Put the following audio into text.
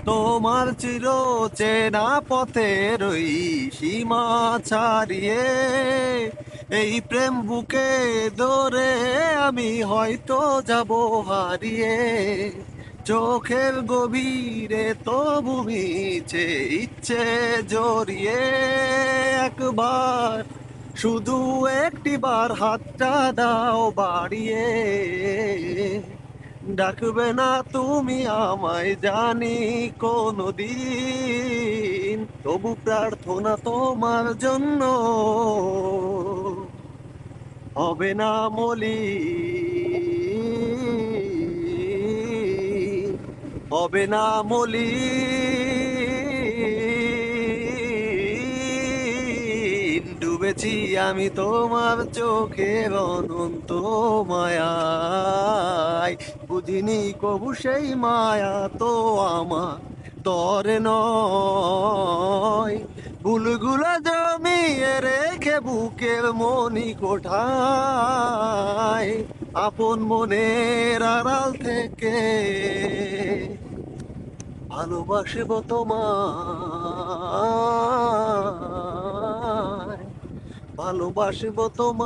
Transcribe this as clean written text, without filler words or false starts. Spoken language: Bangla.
তোমার চির চেনা পথের ওই সীমা ছাড়িয়ে এই প্রেম বুকে ধরে আমি হয়তো যাব হারিয়ে। চোখের গভীরে তবু মিছে ইচ্ছে জড়িয়ে একবার, শুধু একটিবার হাতটা দাও বাড়িয়ে। ডাকবে না তুমি আমায় জানি কোনদিন, তবু প্রার্থনা তোমার জন্য হবে না মলিন, হবে না মলিন। ডুবেছি আমি তোমার চোখের অনন্ত মায়ায়, বুঝিনি কবু সেই মায়া তো আমার তরে নয়। ভুলগুলো জমিয়ে রেখে বুকের মনি কোঠায়, আপন মনের আড়াল থেকে ভালোবাসবো তোমায়, ভালোবাসবো তোমায়।